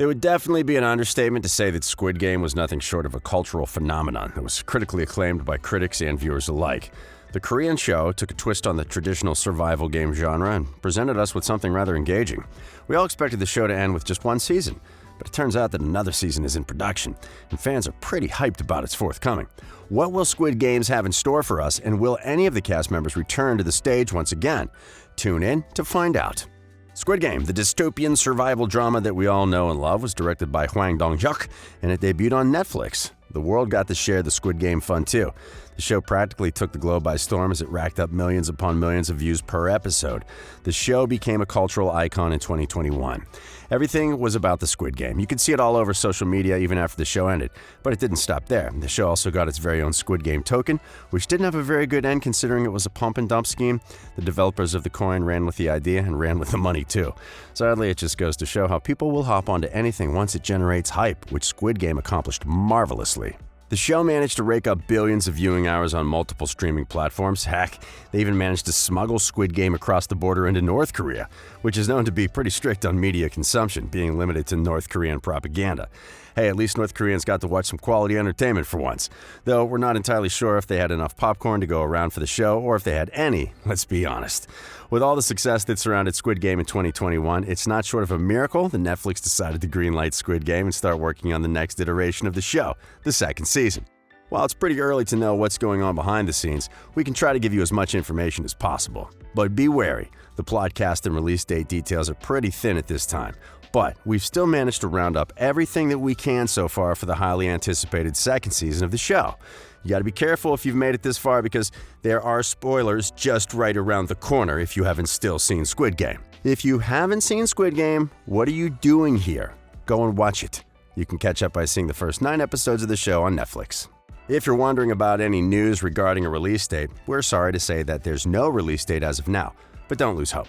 It would definitely be an understatement to say that Squid Game was nothing short of a cultural phenomenon that was critically acclaimed by critics and viewers alike. The Korean show took a twist on the traditional survival game genre and presented us with something rather engaging. We all expected the show to end with just one season, but it turns out that another season is in production, and fans are pretty hyped about its forthcoming. What will Squid Games have in store for us, and will any of the cast members return to the stage once again? Tune in to find out. Squid Game, the dystopian survival drama that we all know and love, was directed by Hwang Dong-hyuk, and it debuted on Netflix. The world got to share the Squid Game fun too. The show practically took the globe by storm as it racked up millions upon millions of views per episode. The show became a cultural icon in 2021. Everything was about the Squid Game. You could see it all over social media even after the show ended. But it didn't stop there. The show also got its very own Squid Game token, which didn't have a very good end considering it was a pump and dump scheme. The developers of the coin ran with the idea and ran with the money too. Sadly, it just goes to show how people will hop onto anything once it generates hype, which Squid Game accomplished marvelously. The show managed to rake up billions of viewing hours on multiple streaming platforms. Heck, they even managed to smuggle Squid Game across the border into North Korea, which is known to be pretty strict on media consumption, being limited to North Korean propaganda. Hey, at least North Koreans got to watch some quality entertainment for once. Though we're not entirely sure if they had enough popcorn to go around for the show, or if they had any, let's be honest. With all the success that surrounded Squid Game in 2021, it's not short of a miracle that Netflix decided to greenlight Squid Game and start working on the next iteration of the show, the second season. While it's pretty early to know what's going on behind the scenes, we can try to give you as much information as possible. But be wary, the plot, cast, and release date details are pretty thin at this time. But we've still managed to round up everything that we can so far for the highly anticipated second season of the show. You gotta be careful if you've made it this far because there are spoilers just right around the corner if you haven't still seen Squid Game. If you haven't seen Squid Game, what are you doing here? Go and watch it. You can catch up by seeing the first 9 episodes of the show on Netflix. If you're wondering about any news regarding a release date, we're sorry to say that there's no release date as of now, but don't lose hope.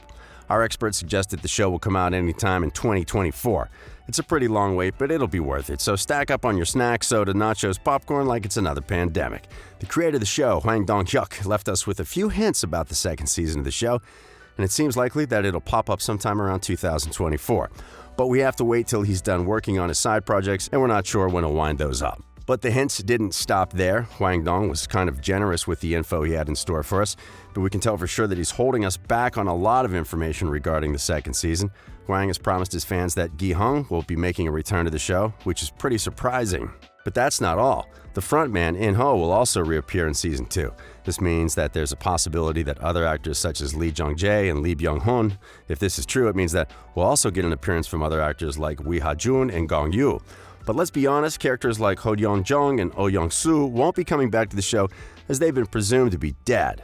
Our experts suggest that the show will come out anytime in 2024. It's a pretty long wait, but it'll be worth it, so stack up on your snacks, soda, nachos, popcorn like it's another pandemic. The creator of the show, Hwang Dong-hyuk, left us with a few hints about the second season of the show, and it seems likely that it'll pop up sometime around 2024. But we have to wait till he's done working on his side projects, and we're not sure when he'll wind those up. But the hints didn't stop there. Hwang Dong was kind of generous with the info he had in store for us, but we can tell for sure that he's holding us back on a lot of information regarding the second season. Hwang has promised his fans that Gi-hung will be making a return to the show, which is pretty surprising. But that's not all. The frontman, In-ho, will also reappear in Season 2. This means that there's a possibility that other actors such as Lee Jung-jae and Lee Byung-hun, if this is true, it means that we'll also get an appearance from other actors like Wi Ha-jun and Gong Yoo. But let's be honest, characters like ho-yeon Jung and Oh Young-soo won't be coming back to the show as they've been presumed to be dead.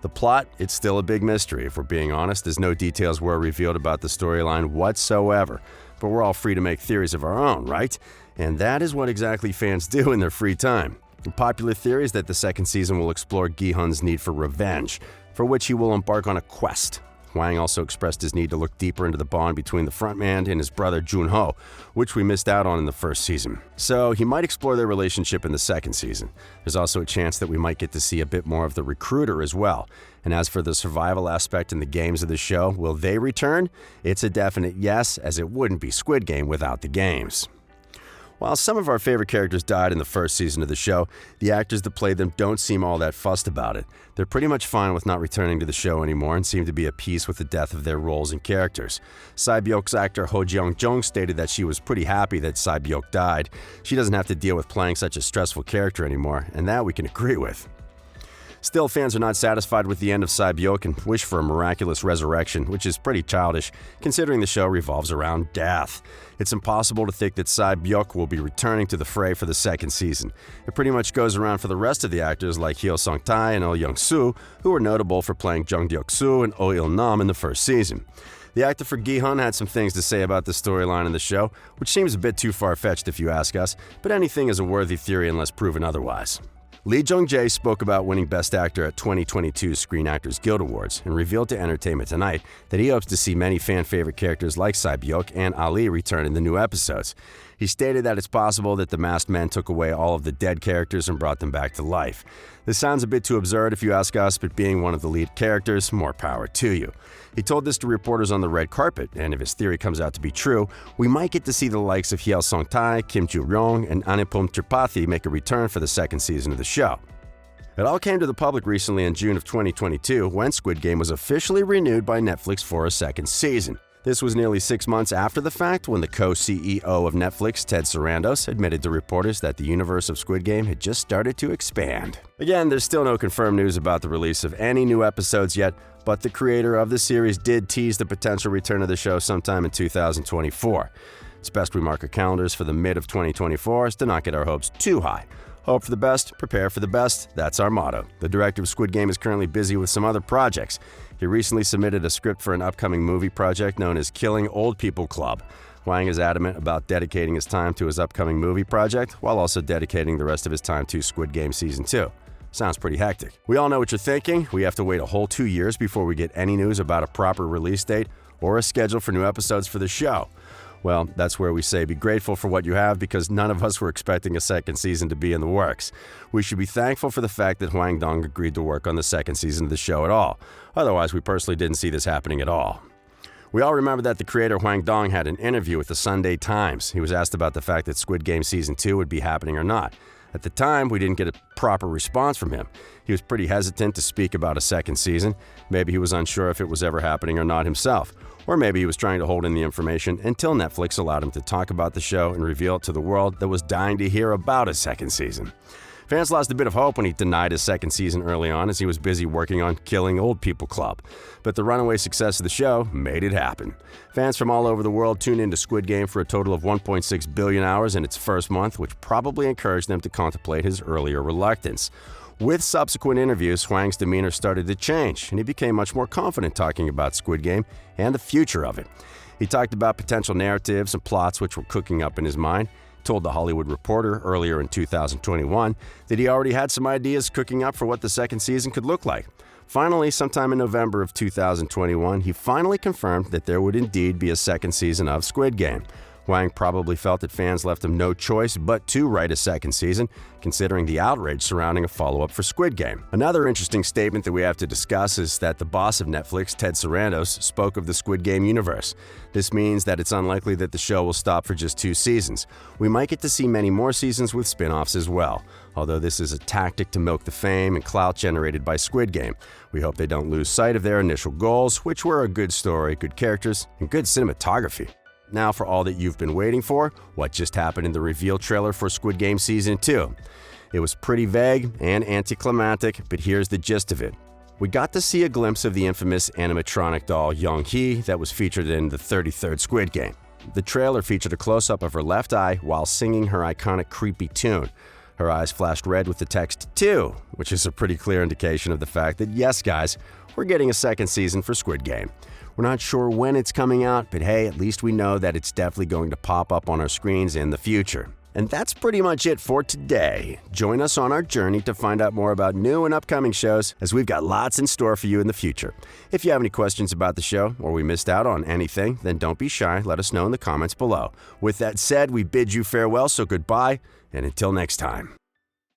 The plot, it's still a big mystery if we're being honest, as no details were revealed about the storyline whatsoever. But we're all free to make theories of our own, right? And that is what exactly fans do in their free time. The popular theory is that the second season will explore Gi-hun's need for revenge, for which he will embark on a quest. Hwang also expressed his need to look deeper into the bond between the frontman and his brother Jun-ho, which we missed out on in the first season. So he might explore their relationship in the second season. There's also a chance that we might get to see a bit more of the recruiter as well. And as for the survival aspect in the games of the show, will they return? It's a definite yes, as it wouldn't be Squid Game without the games. While some of our favorite characters died in the first season of the show, the actors that played them don't seem all that fussed about it. They're pretty much fine with not returning to the show anymore and seem to be at peace with the death of their roles and characters. Sae-byok's actor Ho Jeong-jung stated that she was pretty happy that Sae-byok died. She doesn't have to deal with playing such a stressful character anymore, and that we can agree with. Still, fans are not satisfied with the end of Sae-byok and wish for a miraculous resurrection, which is pretty childish, considering the show revolves around death. It's impossible to think that Sae-byok will be returning to the fray for the second season. It pretty much goes around for the rest of the actors like Hyo Sung-tae and Oh Young-soo, who are notable for playing Jung Deok-soo and Oh Il-nam in the first season. The actor for Gi-hun had some things to say about the storyline in the show, which seems a bit too far-fetched if you ask us, but anything is a worthy theory unless proven otherwise. Lee Jung-jae spoke about winning Best Actor at 2022 Screen Actors Guild Awards and revealed to Entertainment Tonight that he hopes to see many fan-favorite characters like Sae-byok and Ali return in the new episodes. He stated that it's possible that the masked men took away all of the dead characters and brought them back to life. This sounds a bit too absurd if you ask us, but being one of the lead characters, more power to you. He told this to reporters on the red carpet, and if his theory comes out to be true, we might get to see the likes of Hyo Sung-tae, Kim Joo-ryong, and Anupam Tripathi make a return for the second season of the show. It all came to the public recently in June of 2022 when Squid Game was officially renewed by Netflix for a second season. This was nearly 6 months after the fact when the co-CEO of Netflix, Ted Sarandos, admitted to reporters that the universe of Squid Game had just started to expand. Again, there's still no confirmed news about the release of any new episodes yet, but the creator of the series did tease the potential return of the show sometime in 2024. It's best we mark our calendars for the mid of 2024 as to not get our hopes too high. Hope for the best, prepare for the best, that's our motto. The director of Squid Game is currently busy with some other projects. He recently submitted a script for an upcoming movie project known as Killing Old People Club. Hwang is adamant about dedicating his time to his upcoming movie project, while also dedicating the rest of his time to Squid Game Season 2. Sounds pretty hectic. We all know what you're thinking. We have to wait a whole 2 years before we get any news about a proper release date or a schedule for new episodes for the show. Well, that's where we say be grateful for what you have because none of us were expecting a second season to be in the works. We should be thankful for the fact that Hwang Dong agreed to work on the second season of the show at all. Otherwise, we personally didn't see this happening at all. We all remember that the creator Hwang Dong had an interview with the Sunday Times. He was asked about the fact that Squid Game Season 2 would be happening or not. At the time, we didn't get a proper response from him. He was pretty hesitant to speak about a second season. Maybe he was unsure if it was ever happening or not himself. Or maybe he was trying to hold in the information until Netflix allowed him to talk about the show and reveal it to the world that was dying to hear about a second season. Fans lost a bit of hope when he denied his second season early on as he was busy working on Killing Old People Club. But the runaway success of the show made it happen. Fans from all over the world tuned into Squid Game for a total of 1.6 billion hours in its first month, which probably encouraged them to contemplate his earlier reluctance. With subsequent interviews, Hwang's demeanor started to change, and he became much more confident talking about Squid Game and the future of it. He talked about potential narratives and plots which were cooking up in his mind, told The Hollywood Reporter earlier in 2021 that he already had some ideas cooking up for what the second season could look like. Finally, sometime in November of 2021, he finally confirmed that there would indeed be a second season of Squid Game. Hwang probably felt that fans left him no choice but to write a second season, considering the outrage surrounding a follow-up for Squid Game. Another interesting statement that we have to discuss is that the boss of Netflix, Ted Sarandos, spoke of the Squid Game universe. This means that it's unlikely that the show will stop for just 2 seasons. We might get to see many more seasons with spin-offs as well. Although this is a tactic to milk the fame and clout generated by Squid Game, we hope they don't lose sight of their initial goals, which were a good story, good characters, and good cinematography. Now for all that you've been waiting for, what just happened in the reveal trailer for Squid Game Season 2. It was pretty vague and anticlimactic, but here's the gist of it. We got to see a glimpse of the infamous animatronic doll Jung-jae that was featured in the 33rd Squid Game. The trailer featured a close-up of her left eye while singing her iconic creepy tune. Her eyes flashed red with the text 2, which is a pretty clear indication of the fact that yes guys, we're getting a second season for Squid Game. We're not sure when it's coming out, but hey, at least we know that it's definitely going to pop up on our screens in the future. And that's pretty much it for today. Join us on our journey to find out more about new and upcoming shows, as we've got lots in store for you in the future. If you have any questions about the show, or we missed out on anything, then don't be shy, let us know in the comments below. With that said, we bid you farewell, so goodbye, and until next time.